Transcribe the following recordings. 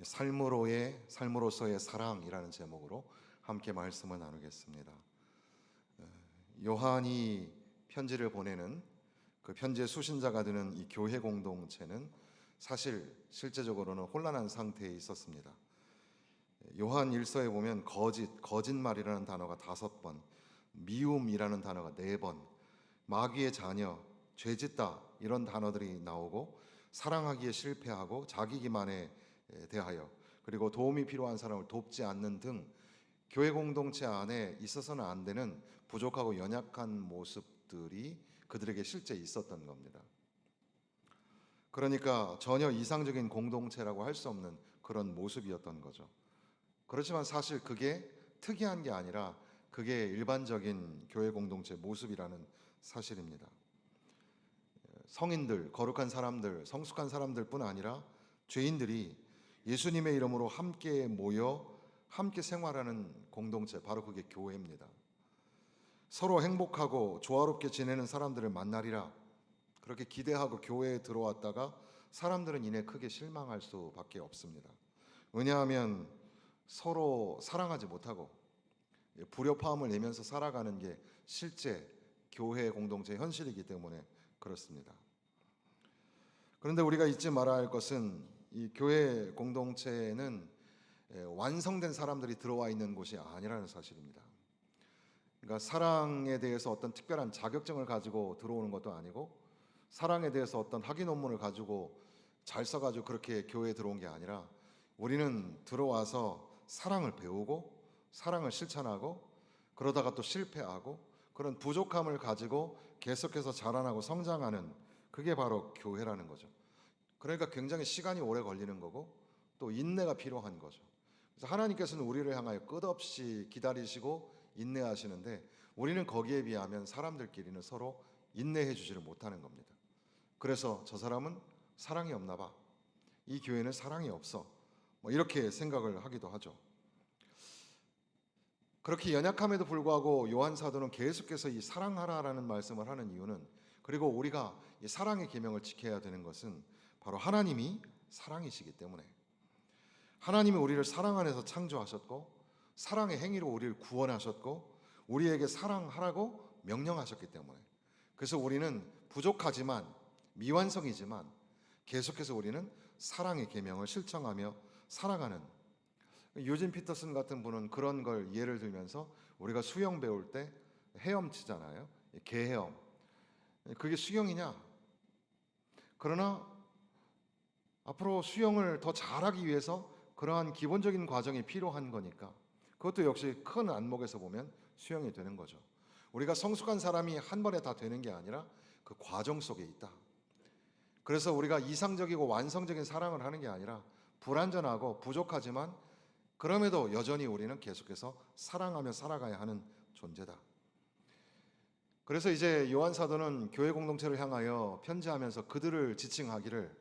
삶으로서의 사랑이라는 제목으로 함께 말씀을 나누겠습니다. 요한이 편지를 보내는 그 편지의 수신자가 되는 이 교회 공동체는 사실 실제적으로는 혼란한 상태에 있었습니다. 요한 1서에 보면 거짓말이라는 단어가 5번, 미움이라는 단어가 4번, 마귀의 자녀, 죄짓다 이런 단어들이 나오고, 사랑하기에 실패하고 자기 기만에 대하여, 그리고 도움이 필요한 사람을 돕지 않는 등 교회 공동체 안에 있어서는 안 되는 부족하고 연약한 모습들이 그들에게 실제 있었던 겁니다. 그러니까 전혀 이상적인 공동체라고 할 수 없는 그런 모습이었던 거죠. 그렇지만 사실 그게 특이한 게 아니라 그게 일반적인 교회 공동체 모습이라는 사실입니다. 성인들, 거룩한 사람들, 성숙한 사람들뿐 아니라 죄인들이 예수님의 이름으로 함께 모여 함께 생활하는 공동체, 바로 그게 교회입니다. 서로 행복하고 조화롭게 지내는 사람들을 만나리라 그렇게 기대하고 교회에 들어왔다가 사람들은 이내 크게 실망할 수밖에 없습니다. 왜냐하면 서로 사랑하지 못하고 불협화음을 내면서 살아가는 게 실제 교회 공동체의 현실이기 때문에 그렇습니다. 그런데 우리가 잊지 말아야 할 것은 이 교회 공동체에는 완성된 사람들이 들어와 있는 곳이 아니라는 사실입니다. 그러니까 사랑에 대해서 어떤 특별한 자격증을 가지고 들어오는 것도 아니고, 사랑에 대해서 어떤 학위 논문을 가지고 잘 써가지고 그렇게 교회에 들어온 게 아니라, 우리는 들어와서 사랑을 배우고 사랑을 실천하고 그러다가 또 실패하고 그런 부족함을 가지고 계속해서 자라나고 성장하는, 그게 바로 교회라는 거죠. 그러니까 굉장히 시간이 오래 걸리는 거고 또 인내가 필요한 거죠. 그래서 하나님께서는 우리를 향하여 끝없이 기다리시고 인내하시는데, 우리는 거기에 비하면 사람들끼리는 서로 인내해 주지를 못하는 겁니다. 그래서 저 사람은 사랑이 없나 봐, 이 교회는 사랑이 없어, 이렇게 생각을 하기도 하죠. 그렇게 연약함에도 불구하고 요한 사도는 계속해서 이 사랑하라라는 말씀을 하는 이유는, 그리고 우리가 이 사랑의 계명을 지켜야 되는 것은 바로 하나님이 사랑이시기 때문에, 하나님이 우리를 사랑 안에서 창조하셨고 사랑의 행위로 우리를 구원하셨고 우리에게 사랑하라고 명령하셨기 때문에, 그래서 우리는 부족하지만 미완성이지만 계속해서 우리는 사랑의 계명을 실천하며 살아가는, 유진 피터슨 같은 분은 그런 걸 예를 들면서, 우리가 수영 배울 때 헤엄치잖아요. 개헤엄. 그게 수영이냐? 그러나 앞으로 수영을 더 잘하기 위해서 그러한 기본적인 과정이 필요한 거니까, 그것도 역시 큰 안목에서 보면 수영이 되는 거죠. 우리가 성숙한 사람이 한 번에 다 되는 게 아니라 그 과정 속에 있다. 그래서 우리가 이상적이고 완성적인 사랑을 하는 게 아니라 불완전하고 부족하지만 그럼에도 여전히 우리는 계속해서 사랑하며 살아가야 하는 존재다. 그래서 이제 요한 사도는 교회 공동체를 향하여 편지하면서 그들을 지칭하기를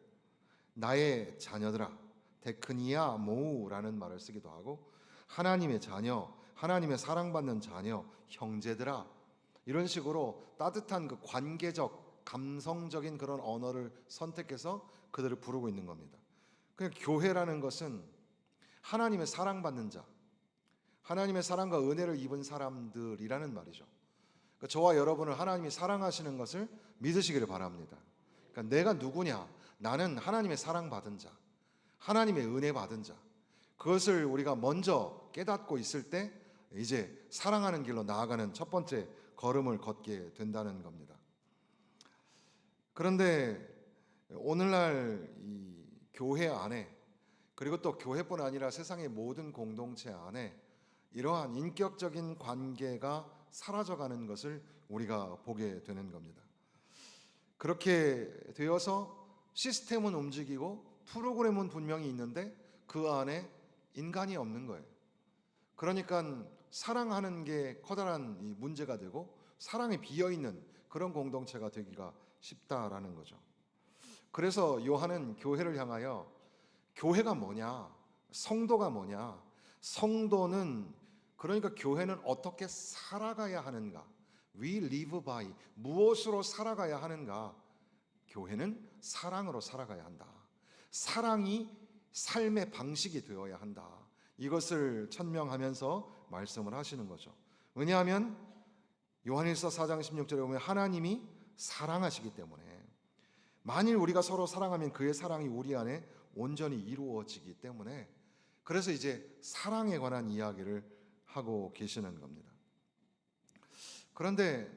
나의 자녀들아, 데크니아 모우라는 말을 쓰기도 하고, 하나님의 자녀, 하나님의 사랑받는 자녀, 형제들아, 이런 식으로 따뜻한 그 관계적, 감성적인 그런 언어를 선택해서 그들을 부르고 있는 겁니다. 그냥 교회라는 것은 하나님의 사랑받는 자, 하나님의 사랑과 은혜를 입은 사람들이라는 말이죠. 그러니까 저와 여러분을 하나님이 사랑하시는 것을 믿으시기를 바랍니다. 그러니까 내가 누구냐? 나는 하나님의 사랑받은 자, 하나님의 은혜 받은 자. 그것을 우리가 먼저 깨닫고 있을 때 이제 사랑하는 길로 나아가는 첫 번째 걸음을 걷게 된다는 겁니다. 그런데 오늘날 이 교회 안에, 그리고 또 교회뿐 아니라 세상의 모든 공동체 안에 이러한 인격적인 관계가 사라져가는 것을 우리가 보게 되는 겁니다. 그렇게 되어서 시스템은 움직이고 프로그램은 분명히 있는데 그 안에 인간이 없는 거예요. 그러니까 사랑하는 게 커다란 이 문제가 되고 사랑에 비어있는 그런 공동체가 되기가 쉽다라는 거죠. 그래서 요한은 교회를 향하여 교회가 뭐냐? 성도가 뭐냐? 성도는, 그러니까 교회는 어떻게 살아가야 하는가? We live by, 무엇으로 살아가야 하는가? 교회는 사랑으로 살아가야 한다. 사랑이 삶의 방식이 되어야 한다. 이것을 천명하면서 말씀을 하시는 거죠. 왜냐하면 요한일서 4장 16절에 보면 하나님이 사랑하시기 때문에, 만일 우리가 서로 사랑하면 그의 사랑이 우리 안에 온전히 이루어지기 때문에, 그래서 이제 사랑에 관한 이야기를 하고 계시는 겁니다. 그런데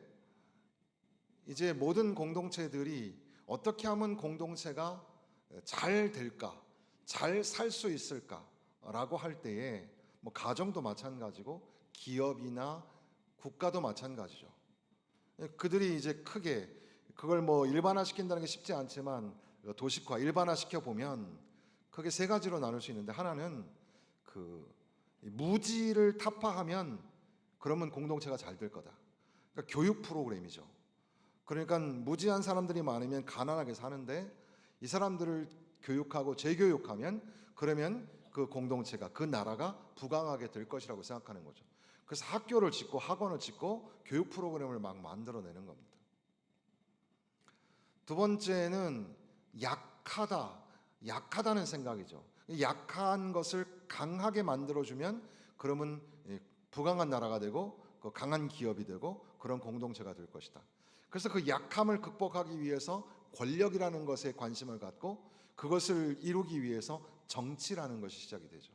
이제 모든 공동체들이 어떻게 하면 공동체가 잘 될까, 잘 살 수 있을까라고 할 때에, 뭐 가정도 마찬가지고 기업이나 국가도 마찬가지죠. 그들이 이제 크게 그걸 뭐 일반화시킨다는 게 쉽지 않지만, 도식화, 일반화시켜 보면 크게 세 가지로 나눌 수 있는데, 하나는 그 무지를 타파하면 그러면 공동체가 잘 될 거다. 그러니까 교육 프로그램이죠. 그러니까 무지한 사람들이 많으면 가난하게 사는데, 이 사람들을 교육하고 재교육하면 그러면 그 공동체가, 그 나라가 부강하게 될 것이라고 생각하는 거죠. 그래서 학교를 짓고 학원을 짓고 교육 프로그램을 막 만들어내는 겁니다. 두 번째는 약하다는 생각이죠. 약한 것을 강하게 만들어주면 그러면 부강한 나라가 되고 강한 기업이 되고 그런 공동체가 될 것이다. 그래서 그 약함을 극복하기 위해서 권력이라는 것에 관심을 갖고, 그것을 이루기 위해서 정치라는 것이 시작이 되죠.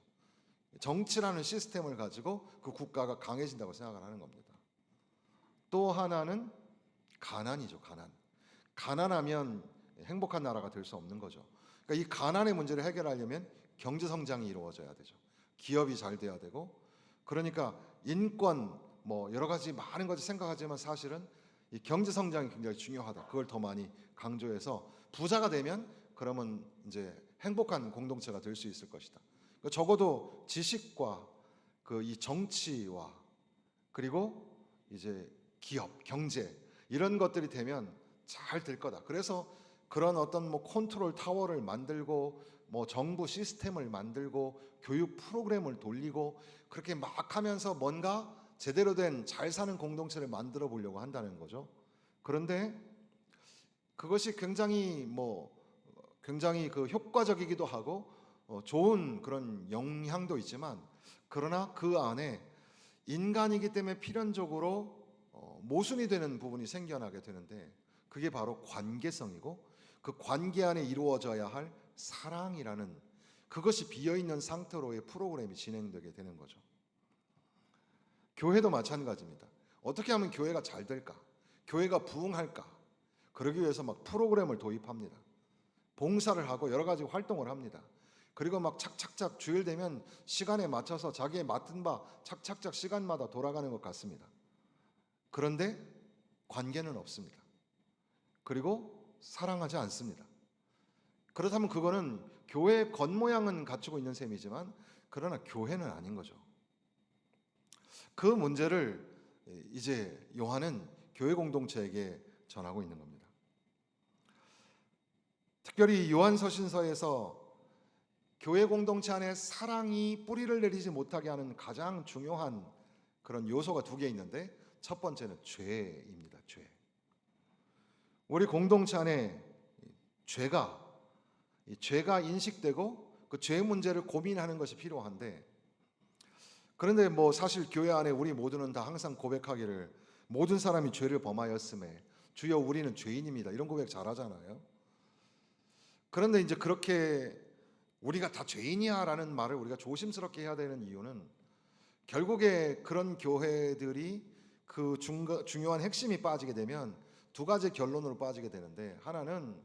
정치라는 시스템을 가지고 그 국가가 강해진다고 생각을 하는 겁니다. 또 하나는 가난이죠. 가난하면 행복한 나라가 될 수 없는 거죠. 그러니까 이 가난의 문제를 해결하려면 경제 성장이 이루어져야 되죠. 기업이 잘 돼야 되고, 그러니까 인권 뭐 여러 가지 많은 것을 생각하지만 사실은 이 경제 성장이 굉장히 중요하다. 그걸 더 많이 강조해서 부자가 되면 그러면 이제 행복한 공동체가 될 수 있을 것이다. 그러니까 적어도 지식과 그 이 정치와 그리고 이제 기업, 경제 이런 것들이 되면 잘 될 거다. 그래서 그런 어떤 뭐 컨트롤 타워를 만들고 뭐 정부 시스템을 만들고 교육 프로그램을 돌리고 그렇게 막 하면서 뭔가 제대로 된 잘 사는 공동체를 만들어 보려고 한다는 거죠. 그런데 그것이 굉장히 그 효과적이기도 하고 좋은 그런 영향도 있지만, 그러나 그 안에 인간이기 때문에 필연적으로 모순이 되는 부분이 생겨나게 되는데, 그게 바로 관계성이고, 그 관계 안에 이루어져야 할 사랑이라는, 그것이 비어있는 상태로의 프로그램이 진행되게 되는 거죠. 교회도 마찬가지입니다. 어떻게 하면 교회가 잘 될까? 교회가 부흥할까? 그러기 위해서 막 프로그램을 도입합니다. 봉사를 하고 여러 가지 활동을 합니다. 그리고 막 착착착 주일 되면 시간에 맞춰서 자기의 맡은 바 착착착 시간마다 돌아가는 것 같습니다. 그런데 관계는 없습니다. 그리고 사랑하지 않습니다. 그렇다면 그거는 교회의 겉모양은 갖추고 있는 셈이지만, 그러나 교회는 아닌 거죠. 그 문제를 이제 요한은 교회 공동체에게 전하고 있는 겁니다. 특별히 요한서신서에서 교회 공동체 안에 사랑이 뿌리를 내리지 못하게 하는 가장 중요한 그런 요소가 두 개 있는데, 첫 번째는 죄입니다. 죄. 우리 공동체 안에 죄가 인식되고 그 죄 문제를 고민하는 것이 필요한데, 그런데 뭐 사실 교회 안에 우리 모두는 다 항상 고백하기를, 모든 사람이 죄를 범하였음에 주여 우리는 죄인입니다, 이런 고백 잘하잖아요. 그런데 이제 그렇게 우리가 다 죄인이야 라는 말을 우리가 조심스럽게 해야 되는 이유는, 결국에 그런 교회들이 그 중요한 핵심이 빠지게 되면 두 가지 결론으로 빠지게 되는데, 하나는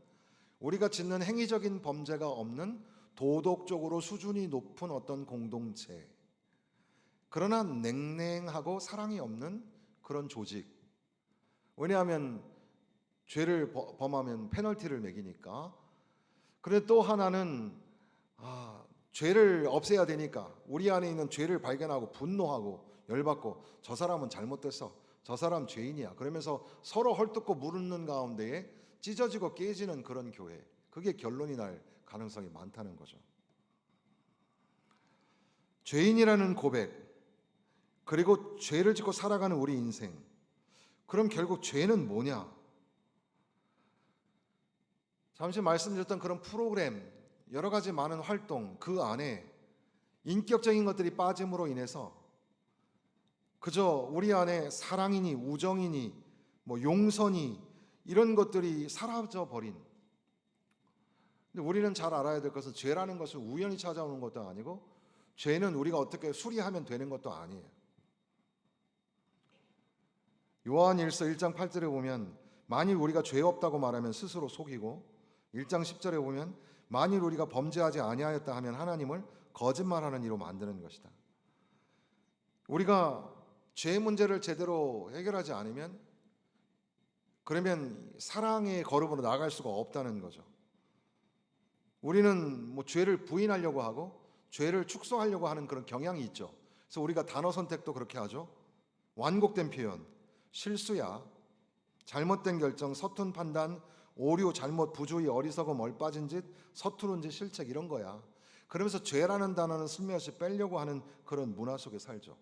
우리가 짓는 행위적인 범죄가 없는 도덕적으로 수준이 높은 어떤 공동체, 그러나 냉랭하고 사랑이 없는 그런 조직. 왜냐하면 죄를 범하면 페널티를 매기니까. 그런데 또 하나는 죄를 없애야 되니까 우리 안에 있는 죄를 발견하고 분노하고 열받고, 저 사람은 잘못됐어, 저 사람 죄인이야, 그러면서 서로 헐뜯고 무르는 가운데에 찢어지고 깨지는 그런 교회, 그게 결론이 날 가능성이 많다는 거죠. 죄인이라는 고백, 그리고 죄를 짓고 살아가는 우리 인생, 그럼 결국 죄는 뭐냐? 잠시 말씀드렸던 그런 프로그램, 여러 가지 많은 활동 그 안에 인격적인 것들이 빠짐으로 인해서 그저 우리 안에 사랑이니 우정이니 뭐 용서니 이런 것들이 사라져 버린. 근데 우리는 잘 알아야 될 것은 죄라는 것은 우연히 찾아오는 것도 아니고 죄는 우리가 어떻게 수리하면 되는 것도 아니에요. 요한일서 1장 8절에 보면 만일 우리가 죄 없다고 말하면 스스로 속이고 1장 10절에 보면 만일 우리가 범죄하지 아니하였다 하면 하나님을 거짓말하는 이로 만드는 것이다. 우리가 죄 문제를 제대로 해결하지 않으면 그러면 사랑의 걸음으로 나아갈 수가 없다는 거죠. 우리는 뭐 죄를 부인하려고 하고 죄를 축소하려고 하는 그런 경향이 있죠. 그래서 우리가 단어 선택도 그렇게 하죠. 완곡된 표현, 실수야, 잘못된 결정, 서툰 판단, 오류, 잘못, 부주의, 어리석음, 얼빠진 짓, 서투른 짓, 실책 이런 거야. 그러면서 죄라는 단어는 슬며시 빼려고 하는 그런 문화 속에 살죠.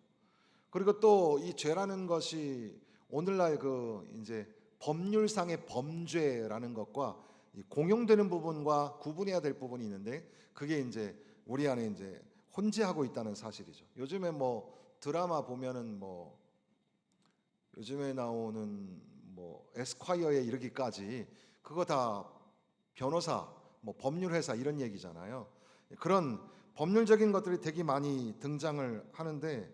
그리고 또 이 죄라는 것이 오늘날 그 이제 법률상의 범죄라는 것과 공용되는 부분과 구분해야 될 부분이 있는데 그게 이제 우리 안에 이제 혼재하고 있다는 사실이죠. 요즘에 뭐 드라마 보면은 뭐 요즘에 나오는 뭐 에스콰이어에 이르기까지 그거 다 변호사, 뭐 법률회사 이런 얘기잖아요. 그런 법률적인 것들이 되게 많이 등장을 하는데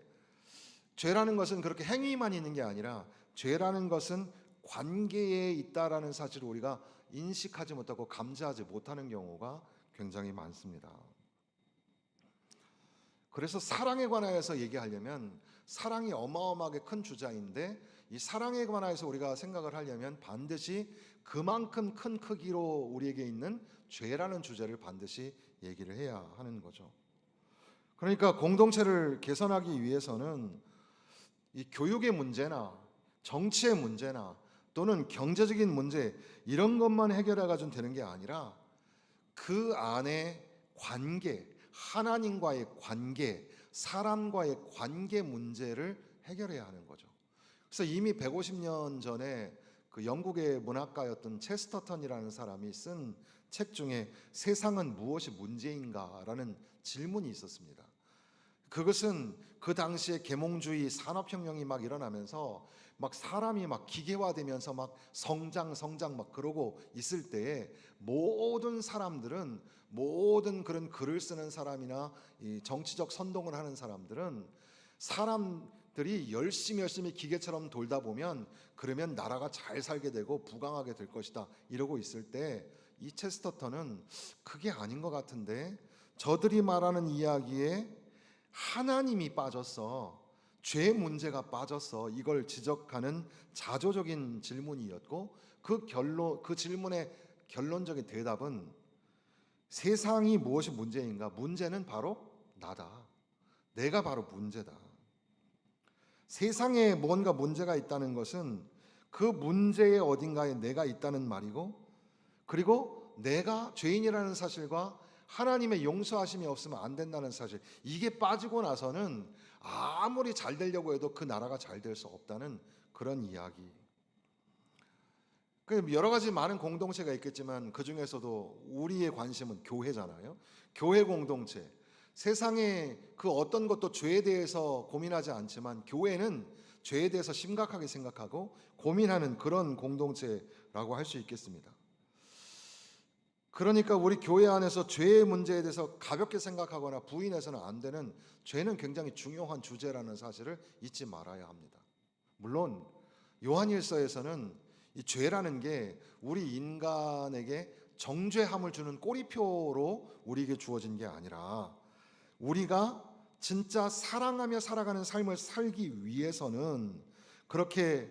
죄라는 것은 그렇게 행위만 있는 게 아니라 죄라는 것은 관계에 있다라는 사실을 우리가 인식하지 못하고 감지하지 못하는 경우가 굉장히 많습니다. 그래서 사랑에 관하여서 얘기하려면 사랑이 어마어마하게 큰 주자인데 이 사랑에 관하여서 우리가 생각을 하려면 반드시 그만큼 큰 크기로 우리에게 있는 죄라는 주제를 반드시 얘기를 해야 하는 거죠. 그러니까 공동체를 개선하기 위해서는 이 교육의 문제나 정치의 문제나 또는 경제적인 문제 이런 것만 해결해 가지고 되는 게 아니라 그 안에 관계, 하나님과의 관계, 사람과의 관계 문제를 해결해야 하는 거죠. 그래서 이미 150년 전에 그 영국의 문학가였던 체스터턴이라는 사람이 쓴 책 중에 세상은 무엇이 문제인가라는 질문이 있었습니다. 그것은 그 당시에 계몽주의 산업혁명이 막 일어나면서 막 사람이 막 기계화되면서 막 성장 막 그러고 있을 때에 모든 사람들은 모든 그런 글을 쓰는 사람이나 이 정치적 선동을 하는 사람들은 사람들이 열심히 기계처럼 돌다 보면 그러면 나라가 잘 살게 되고 부강하게 될 것이다 이러고 있을 때 이 체스터턴은 그게 아닌 것 같은데 저들이 말하는 이야기에 하나님이 빠졌어. 죄 문제가 빠졌어. 이걸 지적하는 자조적인 질문이었고 그 질문의 결론적인 대답은 세상이 무엇이 문제인가? 문제는 바로 나다. 내가 바로 문제다. 세상에 뭔가 문제가 있다는 것은 그 문제의 어딘가에 내가 있다는 말이고 그리고 내가 죄인이라는 사실과 하나님의 용서하심이 없으면 안 된다는 사실 이게 빠지고 나서는 아무리 잘 되려고 해도 그 나라가 잘 될 수 없다는 그런 이야기. 여러 가지 많은 공동체가 있겠지만 그 중에서도 우리의 관심은 교회잖아요. 교회 공동체. 세상에 그 어떤 것도 죄에 대해서 고민하지 않지만 교회는 죄에 대해서 심각하게 생각하고 고민하는 그런 공동체라고 할 수 있겠습니다. 그러니까 우리 교회 안에서 죄의 문제에 대해서 가볍게 생각하거나 부인해서는 안 되는 죄는 굉장히 중요한 주제라는 사실을 잊지 말아야 합니다. 물론 요한일서에서는 이 죄라는 게 우리 인간에게 정죄함을 주는 꼬리표로 우리에게 주어진 게 아니라 우리가 진짜 사랑하며 살아가는 삶을 살기 위해서는 그렇게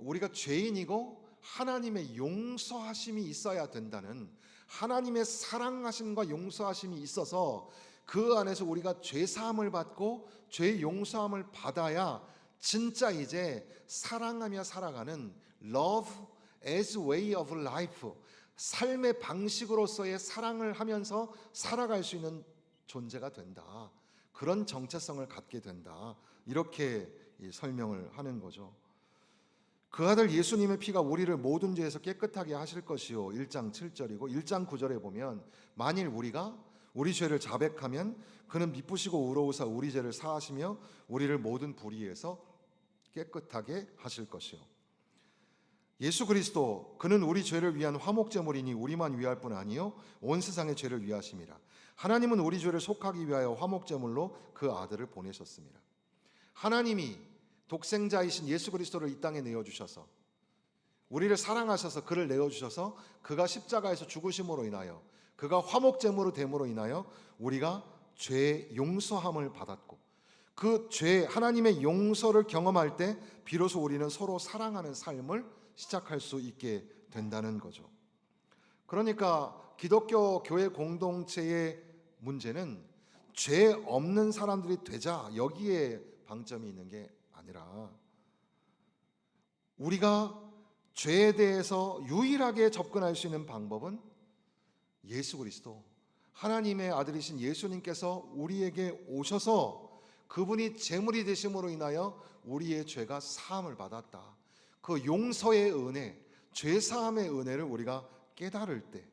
우리가 죄인이고 하나님의 용서하심이 있어야 된다는 하나님의 사랑하심과 용서하심이 있어서 그 안에서 우리가 죄 사함을 받고 죄 용서함을 받아야 진짜 이제 사랑하며 살아가는 love as way of life 삶의 방식으로서의 사랑을 하면서 살아갈 수 있는 존재가 된다. 그런 정체성을 갖게 된다. 이렇게 설명을 하는 거죠. 그 아들 예수님의 피가 우리를 모든 죄에서 깨끗하게 하실 것이요 1장 7절이고 1장 9절에 보면 만일 우리가 우리 죄를 자백하면 그는 미쁘시고 의로우사 우리 죄를 사하시며 우리를 모든 불의에서 깨끗하게 하실 것이요. 예수 그리스도 그는 우리 죄를 위한 화목제물이니 우리만 위할 뿐 아니요 온 세상의 죄를 위하심이라. 하나님은 우리 죄를 속하기 위하여 화목제물로 그 아들을 보내셨습니다. 하나님이 독생자이신 예수 그리스도를 이 땅에 내어주셔서 우리를 사랑하셔서 그를 내어주셔서 그가 십자가에서 죽으심으로 인하여 그가 화목제물로 됨으로 인하여 우리가 죄 용서함을 받았고 그 죄 하나님의 용서를 경험할 때 비로소 우리는 서로 사랑하는 삶을 시작할 수 있게 된다는 거죠. 그러니까 기독교 교회 공동체의 문제는 죄 없는 사람들이 되자 여기에 방점이 있는 게 아니라 우리가 죄에 대해서 유일하게 접근할 수 있는 방법은 예수 그리스도 하나님의 아들이신 예수님께서 우리에게 오셔서 그분이 제물이 되심으로 인하여 우리의 죄가 사함을 받았다. 그 용서의 은혜, 죄 사함의 은혜를 우리가 깨달을 때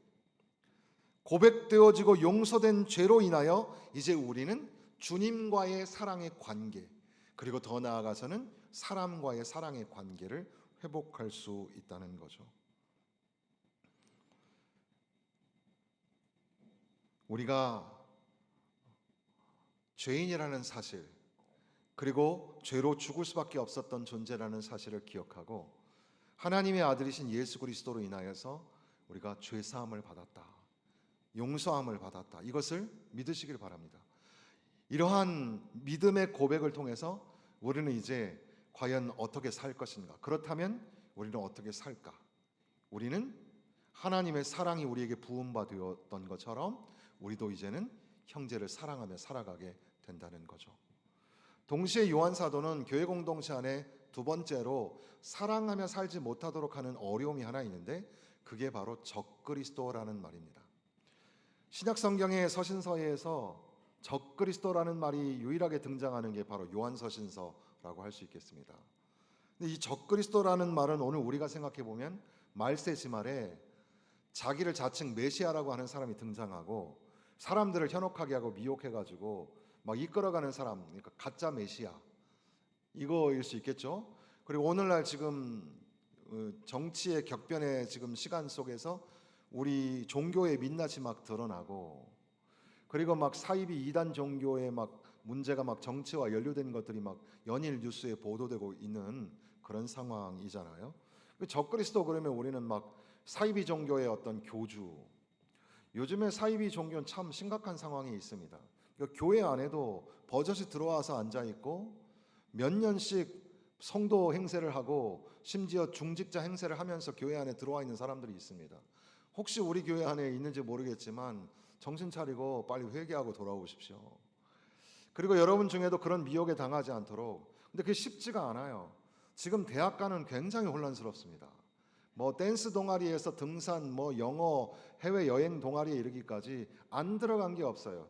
고백되어지고 용서된 죄로 인하여 이제 우리는 주님과의 사랑의 관계 그리고 더 나아가서는 사람과의 사랑의 관계를 회복할 수 있다는 거죠. 우리가 죄인이라는 사실 그리고 죄로 죽을 수밖에 없었던 존재라는 사실을 기억하고 하나님의 아들이신 예수 그리스도로 인하여서 우리가 죄 사함을 받았다. 용서함을 받았다. 이것을 믿으시길 바랍니다. 이러한 믿음의 고백을 통해서 우리는 이제 과연 어떻게 살 것인가? 그렇다면 우리는 어떻게 살까? 우리는 하나님의 사랑이 우리에게 부음받았던 것처럼 우리도 이제는 형제를 사랑하며 살아가게 된다는 거죠. 동시에 요한 사도는 교회 공동체 안에 두 번째로 사랑하며 살지 못하도록 하는 어려움이 하나 있는데 그게 바로 적그리스도라는 말입니다. 신약 성경의 서신서에서 적그리스도라는 말이 유일하게 등장하는 게 바로 요한서신서라고 할 수 있겠습니다. 근데 이 적그리스도라는 말은 오늘 우리가 생각해 보면 말세지 말에 자기를 자칭 메시아라고 하는 사람이 등장하고 사람들을 현혹하게 하고 미혹해가지고 막 이끌어가는 사람, 그러니까 가짜 메시아 이거일 수 있겠죠. 그리고 오늘날 지금 정치의 격변의 지금 시간 속에서 우리 종교의 민낯이 막 드러나고 그리고 막 사이비 이단 종교의 막 문제가 막 정치와 연루된 것들이 막 연일 뉴스에 보도되고 있는 그런 상황이잖아요. 적그리스도 그러면 우리는 막 사이비 종교의 어떤 교주. 요즘에 사이비 종교는 참 심각한 상황이 있습니다. 교회 안에도 버젓이 들어와서 앉아 있고 몇 년씩 성도 행세를 하고 심지어 중직자 행세를 하면서 교회 안에 들어와 있는 사람들이 있습니다. 혹시 우리 교회 안에 있는지 모르겠지만 정신 차리고 빨리 회개하고 돌아오십시오. 그리고 여러분 중에도 그런 미혹에 당하지 않도록. 근데 그게 쉽지가 않아요. 지금 대학가는 굉장히 혼란스럽습니다. 뭐 댄스 동아리에서 등산, 뭐 영어, 해외 여행 동아리에 이르기까지 안 들어간 게 없어요.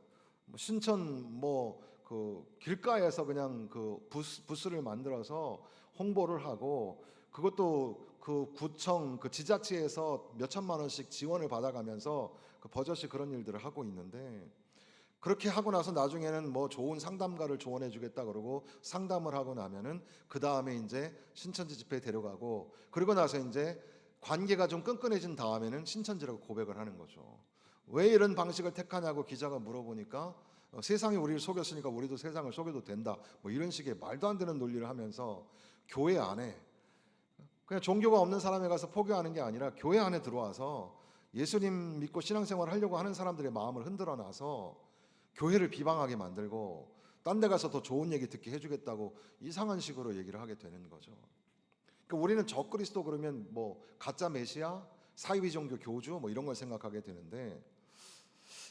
신천 뭐 그 길가에서 그냥 그 부스를 만들어서 홍보를 하고 그것도 그 구청 그 지자체에서 몇 천만 원씩 지원을 받아가면서 그 버젓이 그런 일들을 하고 있는데 그렇게 하고 나서 나중에는 뭐 좋은 상담가를 조언해 주겠다 그러고 상담을 하고 나면은 그 다음에 이제 신천지 집회에 데려가고 그리고 나서 이제 관계가 좀 끈끈해진 다음에는 신천지라고 고백을 하는 거죠. 왜 이런 방식을 택하냐고 기자가 물어보니까 세상이 우리를 속였으니까 우리도 세상을 속여도 된다. 뭐 이런 식의 말도 안 되는 논리를 하면서 교회 안에 그냥 종교가 없는 사람에 가서 포교하는 게 아니라 교회 안에 들어와서 예수님 믿고 신앙생활을 하려고 하는 사람들의 마음을 흔들어 놔서 교회를 비방하게 만들고 딴 데 가서 더 좋은 얘기 듣게 해주겠다고 이상한 식으로 얘기를 하게 되는 거죠. 그러니까 우리는 적그리스도 그러면 뭐 가짜 메시아, 사이비 종교 교주 뭐 이런 걸 생각하게 되는데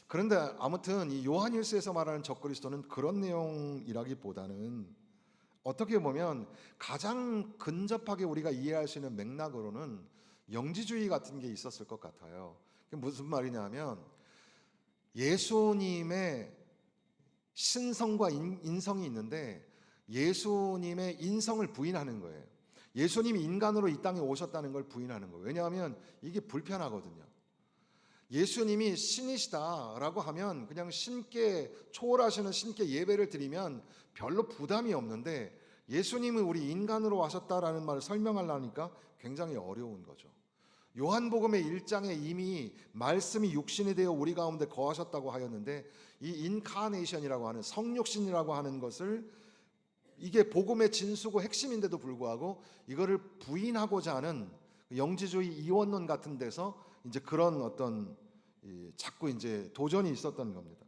그런데 아무튼 이 요한일서에서 말하는 적그리스도는 그런 내용이라기보다는 어떻게 보면 가장 근접하게 우리가 이해할 수 있는 맥락으로는 영지주의 같은 게 있었을 것 같아요. 그게 무슨 말이냐면 예수님의 신성과 인성이 있는데 예수님의 인성을 부인하는 거예요. 예수님이 인간으로 이 땅에 오셨다는 걸 부인하는 거예요. 왜냐하면 이게 불편하거든요. 예수님이 신이시다라고 하면 그냥 신께 초월하시는 신께 예배를 드리면 별로 부담이 없는데 예수님은 우리 인간으로 와셨다라는 말을 설명하려니까 굉장히 어려운 거죠. 요한복음의 1장에 이미 말씀이 육신이 되어 우리 가운데 거하셨다고 하였는데 이 인카네이션이라고 하는 성육신이라고 하는 것을 이게 복음의 진수고 핵심인데도 불구하고 이거를 부인하고자 하는 영지주의 이원론 같은 데서 이제 그런 어떤 자꾸 이제 도전이 있었던 겁니다.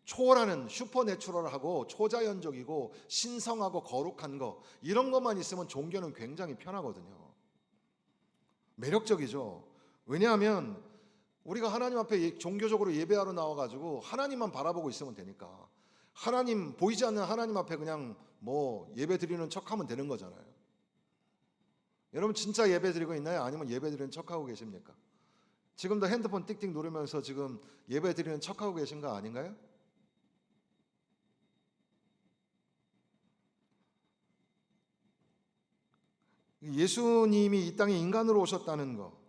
초월하는 슈퍼내추럴하고 초자연적이고 신성하고 거룩한 거 이런 것만 있으면 종교는 굉장히 편하거든요. 매력적이죠. 왜냐하면 우리가 하나님 앞에 종교적으로 예배하러 나와가지고 하나님만 바라보고 있으면 되니까 하나님 보이지 않는 하나님 앞에 그냥 뭐 예배 드리는 척하면 되는 거잖아요. 여러분 진짜 예배 드리고 있나요? 아니면 예배 드리는 척하고 계십니까? 지금도 핸드폰 띡띡 누르면서 지금 예배 드리는 척하고 계신 거 아닌가요? 예수님이 이 땅에 인간으로 오셨다는 거,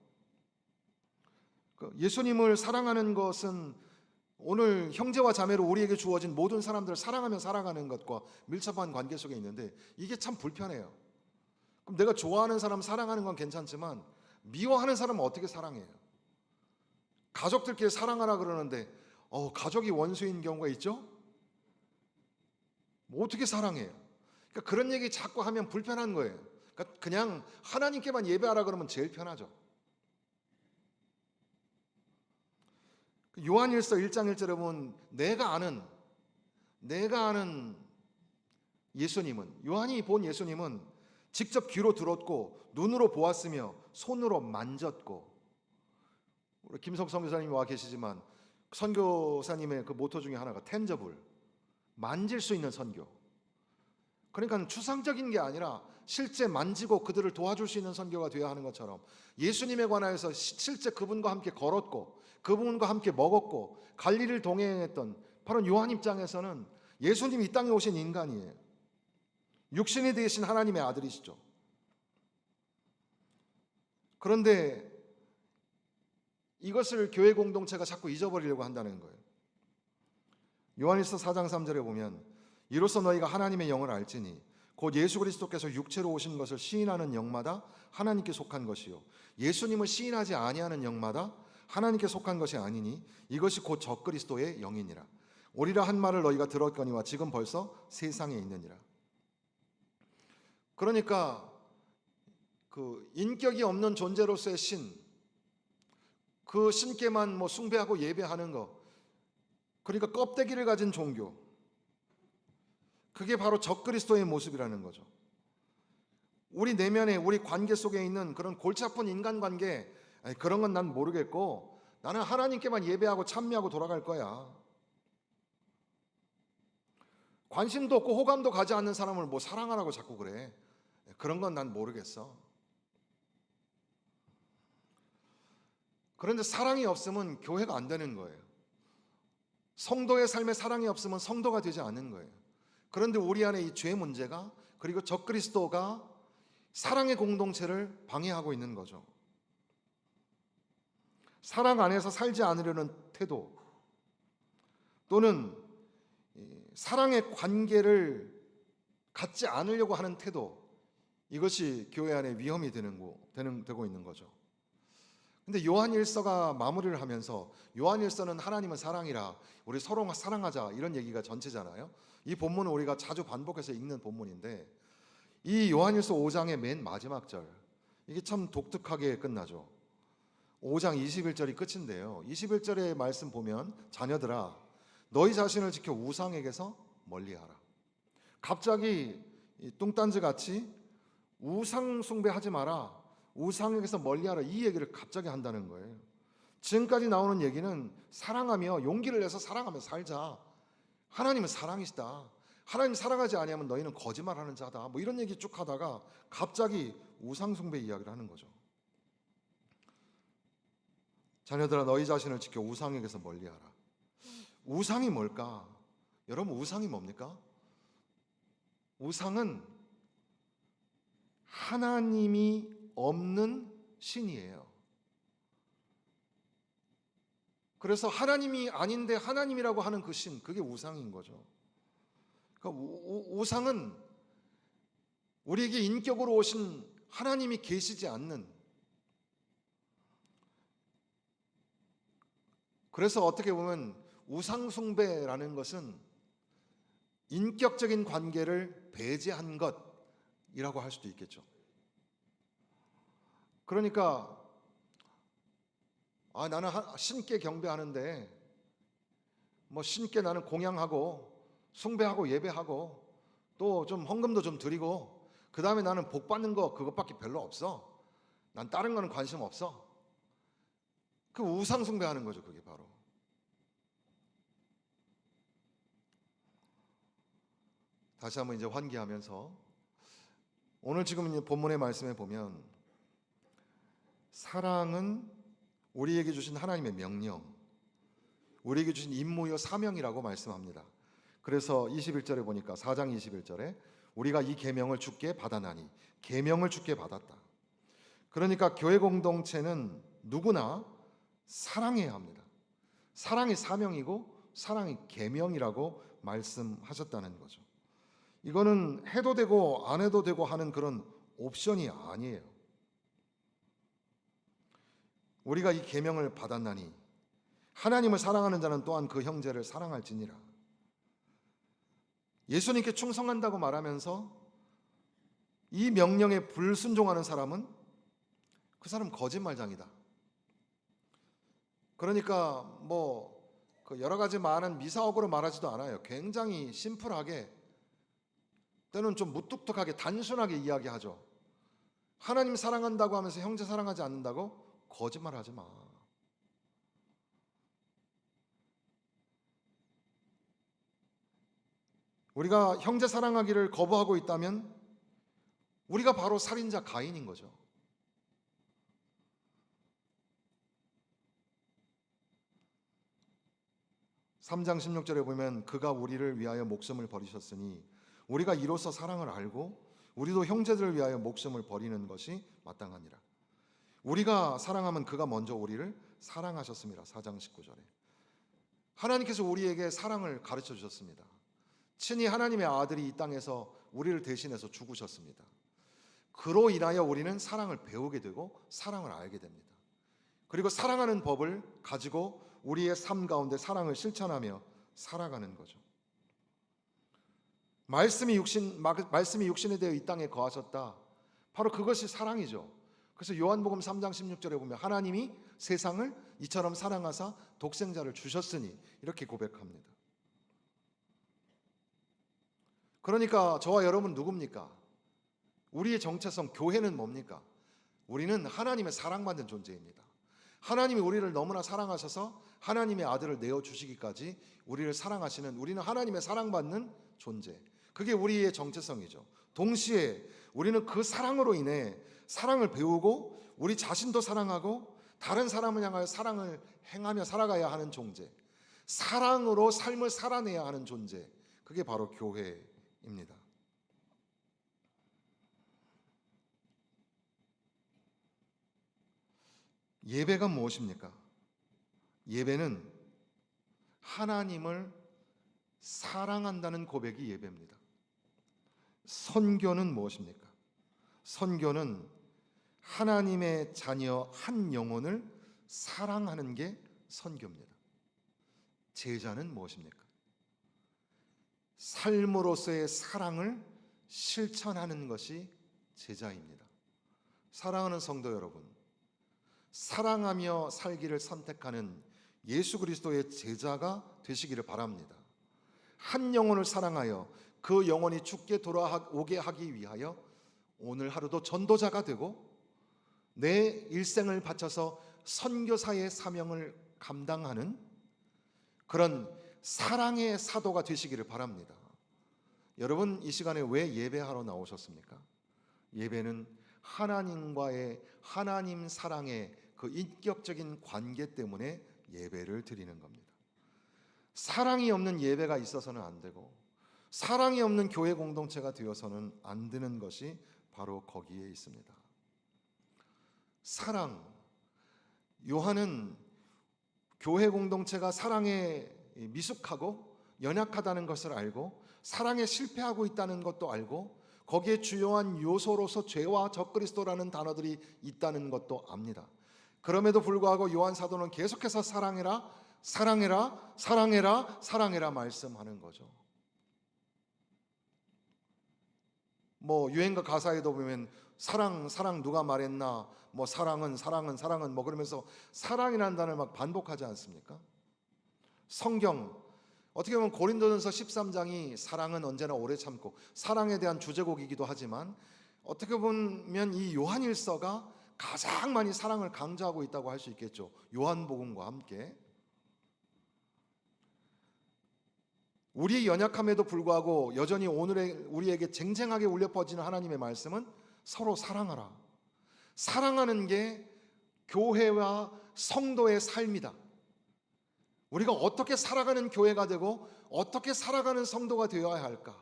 예수님을 사랑하는 것은 오늘 형제와 자매로 우리에게 주어진 모든 사람들을 사랑하며 살아가는 것과 밀접한 관계 속에 있는데 이게 참 불편해요. 그럼 내가 좋아하는 사람 사랑하는 건 괜찮지만 미워하는 사람은 어떻게 사랑해요? 가족들끼리 사랑하라 그러는데 가족이 원수인 경우가 있죠? 뭐 어떻게 사랑해요? 그러니까 그런 얘기 자꾸 하면 불편한 거예요. 그러니까 그냥 하나님께만 예배하라 그러면 제일 편하죠. 요한일서 1장 1절에 보면 내가 아는 예수님은, 요한이 본 예수님은 직접 귀로 들었고 눈으로 보았으며 손으로 만졌고, 우리 김석 선교사님이 와 계시지만 선교사님의 그 모토 중에 하나가 텐저블, 만질 수 있는 선교. 그러니까 추상적인 게 아니라 실제 만지고 그들을 도와줄 수 있는 선교가 되어야 하는 것처럼 예수님에 관하여서 실제 그분과 함께 걸었고 그분과 함께 먹었고 갈릴리를 동행했던 바로 요한 입장에서는 예수님이 이 땅에 오신 인간이에요. 육신이 되신 하나님의 아들이시죠. 그런데 이것을 교회 공동체가 자꾸 잊어버리려고 한다는 거예요. 요한일서 4장 3절에 보면 이로써 너희가 하나님의 영을 알지니 곧 예수 그리스도께서 육체로 오신 것을 시인하는 영마다 하나님께 속한 것이요 예수님을 시인하지 아니하는 영마다 하나님께 속한 것이 아니니 이것이 곧 적그리스도의 영이니라. 오리라 한 말을 너희가 들었거니와 지금 벌써 세상에 있느니라. 그러니까 그 인격이 없는 존재로서의 신, 그 신께만 뭐 숭배하고 예배하는 거, 그러니까 껍데기를 가진 종교, 그게 바로 적그리스도의 모습이라는 거죠. 우리 내면에 우리 관계 속에 있는 그런 골치 아픈 인간관계, 그런 건 난 모르겠고 나는 하나님께만 예배하고 찬미하고 돌아갈 거야. 관심도 없고 호감도 가지 않는 사람을 뭐 사랑하라고 자꾸 그래. 그런 건 난 모르겠어. 그런데 사랑이 없으면 교회가 안 되는 거예요. 성도의 삶에 사랑이 없으면 성도가 되지 않는 거예요. 그런데 우리 안에 이 죄 문제가 그리고 적그리스도가 사랑의 공동체를 방해하고 있는 거죠. 사랑 안에서 살지 않으려는 태도 또는 사랑의 관계를 갖지 않으려고 하는 태도, 이것이 교회 안에 위험이 되고 있는 거죠. 근데 요한일서가 마무리를 하면서 요한일서는 하나님은 사랑이라 우리 서로 사랑하자 이런 얘기가 전체잖아요. 이 본문은 우리가 자주 반복해서 읽는 본문인데 이 요한일서 5장의 맨 마지막 절, 이게 참 독특하게 끝나죠. 5장 21절이 끝인데요. 21절의 말씀 보면 자녀들아 너희 자신을 지켜 우상에게서 멀리하라. 갑자기 뚱딴지 같이 우상 숭배하지 마라, 우상에게서 멀리하라, 이 얘기를 갑자기 한다는 거예요. 지금까지 나오는 얘기는 사랑하며 용기를 내서 사랑하며 살자, 하나님은 사랑이시다, 하나님 사랑하지 아니하면 너희는 거짓말하는 자다, 뭐 이런 얘기 쭉 하다가 갑자기 우상 숭배 이야기를 하는 거죠. 자녀들아 너희 자신을 지켜 우상에게서 멀리하라. 우상이 뭘까? 여러분 우상이 뭡니까? 우상은 하나님이 없는 신이에요. 그래서 하나님이 아닌데 하나님이라고 하는 그 신, 그게 우상인 거죠. 그러니까 우상은 우리에게 인격으로 오신 하나님이 계시지 않는, 그래서 어떻게 보면 우상 숭배라는 것은 인격적인 관계를 배제한 것이라고 할 수도 있겠죠. 그러니까 나는 신께 경배하는데 뭐 신께 나는 공양하고 숭배하고 예배하고 또 좀 헌금도 좀 드리고 그 다음에 나는 복 받는 거 그것밖에 별로 없어. 난 다른 거는 관심 없어. 그 우상 숭배하는 거죠. 그게 바로. 다시 한번 이제 환기하면서 오늘 지금 본문의 말씀에 보면 사랑은 우리에게 주신 하나님의 명령, 우리에게 주신 임무요 사명이라고 말씀합니다. 그래서 21절에 보니까 4장 21절에 우리가 이 계명을 주께 받아나니, 계명을 주께 받았다. 그러니까 교회 공동체는 누구나 사랑해야 합니다. 사랑이 사명이고 사랑이 계명이라고 말씀하셨다는 거죠. 이거는 해도 되고 안 해도 되고 하는 그런 옵션이 아니에요. 우리가 이 계명을 받았나니 하나님을 사랑하는 자는 또한 그 형제를 사랑할지니라. 예수님께 충성한다고 말하면서 이 명령에 불순종하는 사람은 그 사람 거짓말장이다. 그러니까 그 여러 가지 많은 미사옥으로 말하지도 않아요. 굉장히 심플하게, 때는 좀 무뚝뚝하게 단순하게 이야기하죠. 하나님 사랑한다고 하면서 형제 사랑하지 않는다고? 거짓말하지 마. 우리가 형제 사랑하기를 거부하고 있다면 우리가 바로 살인자 가인인 거죠. (3장 16절에) 보면 그가 우리를 위하여 목숨을 버리셨으니 우리가 이로써 사랑을 알고 우리도 형제들을 위하여 목숨을 버리는 것이 마땅하니라. 우리가 사랑하면 그가 먼저 우리를 사랑하셨습니다. (4장 19절에) 하나님께서 우리에게 사랑을 가르쳐 주셨습니다. 친히 하나님의 아들이 이 땅에서 우리를 대신해서 죽으셨습니다. 그로 인하여 우리는 사랑을 배우게 되고 사랑을 알게 됩니다. 그리고 사랑하는 법을 가지고 우리의 삶 가운데 사랑을 실천하며 살아가는 거죠. 말씀이 육신이 되어 이 땅에 거하셨다. 바로 그것이 사랑이죠. 그래서 요한복음 3장 16절에 보면 하나님이 세상을 이처럼 사랑하사 독생자를 주셨으니 이렇게 고백합니다. 그러니까 저와 여러분 누굽니까? 우리의 정체성, 교회는 뭡니까? 우리는 하나님의 사랑받는 존재입니다. 하나님이 우리를 너무나 사랑하셔서 하나님의 아들을 내어주시기까지 우리를 사랑하시는, 우리는 하나님의 사랑받는 존재, 그게 우리의 정체성이죠. 동시에 우리는 그 사랑으로 인해 사랑을 배우고 우리 자신도 사랑하고 다른 사람을 향하여 사랑을 행하며 살아가야 하는 존재, 사랑으로 삶을 살아내야 하는 존재, 그게 바로 교회입니다. 예배가 무엇입니까? 예배는 하나님을 사랑한다는 고백이 예배입니다. 선교는 무엇입니까? 선교는 하나님의 자녀 한 영혼을 사랑하는 게 선교입니다. 제자는 무엇입니까? 삶으로서의 사랑을 실천하는 것이 제자입니다. 사랑하는 성도 여러분, 사랑하며 살기를 선택하는 예수 그리스도의 제자가 되시기를 바랍니다. 한 영혼을 사랑하여 그 영혼이 죽게 돌아오게 하기 위하여 오늘 하루도 전도자가 되고 내 일생을 바쳐서 선교사의 사명을 감당하는 그런 사랑의 사도가 되시기를 바랍니다. 여러분, 이 시간에 왜 예배하러 나오셨습니까? 예배는 하나님과의 하나님 사랑의 그 인격적인 관계 때문에 예배를 드리는 겁니다. 사랑이 없는 예배가 있어서는 안 되고 사랑이 없는 교회 공동체가 되어서는 안 되는 것이 바로 거기에 있습니다. 사랑. 요한은 교회 공동체가 사랑에 미숙하고 연약하다는 것을 알고 사랑에 실패하고 있다는 것도 알고 거기에 주요한 요소로서 죄와 적그리스도라는 단어들이 있다는 것도 압니다. 그럼에도 불구하고 요한 사도는 계속해서 사랑해라, 사랑해라, 사랑해라, 사랑해라 말씀하는 거죠. 뭐 유행가 가사에도 보면 사랑, 사랑 누가 말했나, 뭐 사랑은 사랑은 사랑은 뭐 그러면서 사랑이라는 단어를 막 반복하지 않습니까? 성경 어떻게 보면 고린도전서 13장이 사랑은 언제나 오래 참고 사랑에 대한 주제곡이기도 하지만 어떻게 보면 이 요한일서가 가장 많이 사랑을 강조하고 있다고 할 수 있겠죠. 요한복음과 함께. 우리의 연약함에도 불구하고 여전히 오늘의 우리에게 쟁쟁하게 울려 퍼지는 하나님의 말씀은 서로 사랑하라. 사랑하는 게 교회와 성도의 삶이다. 우리가 어떻게 살아가는 교회가 되고 어떻게 살아가는 성도가 되어야 할까?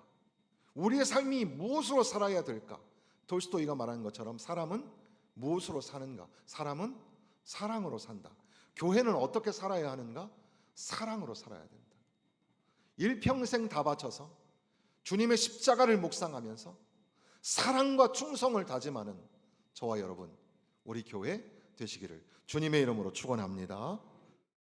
우리의 삶이 무엇으로 살아야 될까? 돌스토이가 말하는 것처럼 사람은 무엇으로 사는가? 사람은 사랑으로 산다. 교회는 어떻게 살아야 하는가? 사랑으로 살아야 된다. 일평생 다 바쳐서 주님의 십자가를 묵상하면서 사랑과 충성을 다짐하는 저와 여러분, 우리 교회 되시기를 주님의 이름으로 축원합니다.